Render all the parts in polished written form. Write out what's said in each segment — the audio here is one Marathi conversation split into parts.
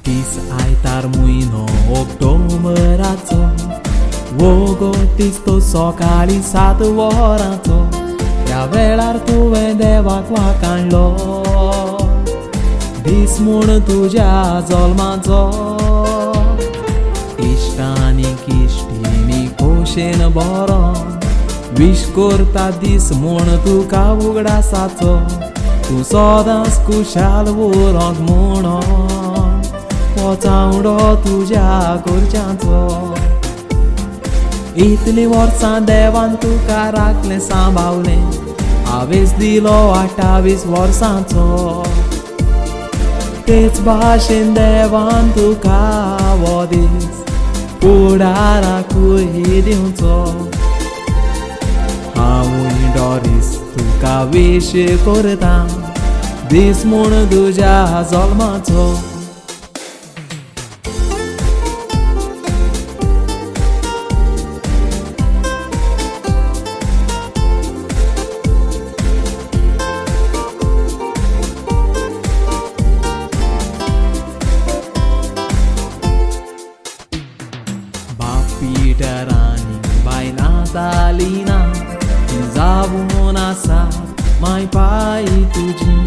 Dís आयतार म्हयनो ऑक्टोबराचो वोगो दिसतो सकाळी 7 वरांचो ह्या वेळार तुवें देवाक वाखाणलो दीस म्हूण तुज्या जल्माचो इश्टांनी किश्टींनी खोशेन बरोन विश करता दीस म्हूण तुका उगडासाचो तूं सदांच खुशाल उरोंक म्हणून पोचावडो तुज्या घरच्यांचो इतलीं वर्सां देवान तुका राखलें सांबाळलें हावेस दिलो 28 वर्सांचो तेच भाशेन देवान तुका हो दीस फुडाराकूय दिवचो हांवूय डॉरीस तुका विश करता दीस म्हूण तुज्या जल्माचो पिटरांनी बायलां जालीना जावून आसात माय पाय तुजी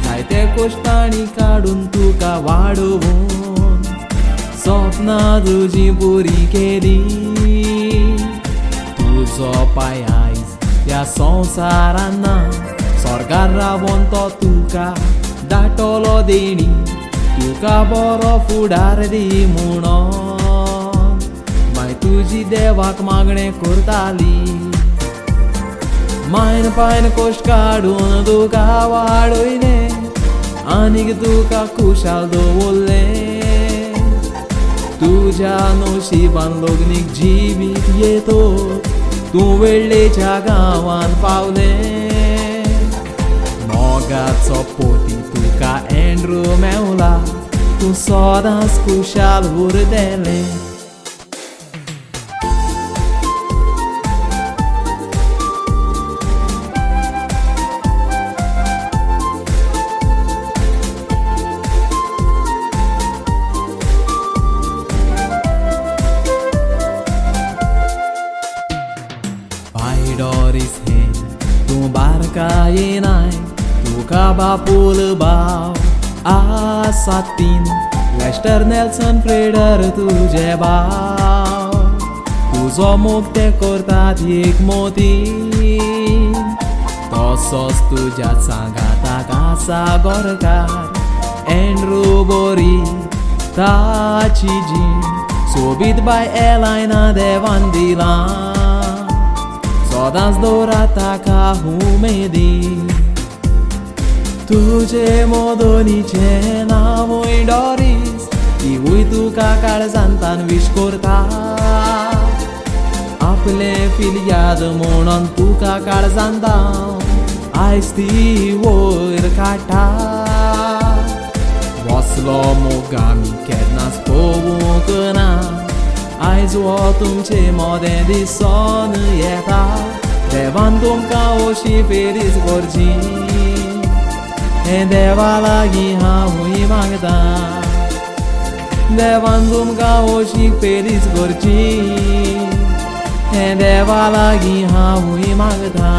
जायते कोश्टांनी काडून तुका वाडोवून सपनां तुजी पुरी केली तुजो पाय आयज ह्या संवसारान ना स्वर्गार रावोन तो तुका दाटलो देणी तुका बरो फुडार दी म्हणून तुजी देवाक मागणें करताली मायन पायन कोश्ट काडून तुका वाडयलें आनीक तुका खुशाल दवरलें तुज्या नशिबान लग्नीक जिवीत येतो तूं वेळ्ळेच्या गांवांत पावलें मोगाचो पोती तुका एंड्रू मेवला तूं सदांच खुशाल उरतलें डॉरीस हे तूं बारकायेनाय तुका बापूल बाव आसा तीन लेस्टर नेल्सन फ्रेडर तुजे बाव तुजो मोग ते करतात एक मोतीन तसोच तुज्या सांगाताक आसा गोरकार एंड्रू बोरी ताची जीण सोबीत बाय एलायना देवान दिलां सदांच दवरा ताका उमेदी तुजे मोदोनीचें नांवूय डॉरीस तिवूय तुका काळजांतान विश करता आपलें फिर्याद म्हणून तुका काळजांता आयज ती वयर काडटा वसलो मोग आमी केन्नाच पळोवंक ना आयज हो तुमचे मोदें दिसोन येता देवान तुमकां अशी फेरीच करची हें देवा लागीं हांवूय मागता देवान तुमकां अशी फेरीच करची हें देवा लागीं हांवूय मागता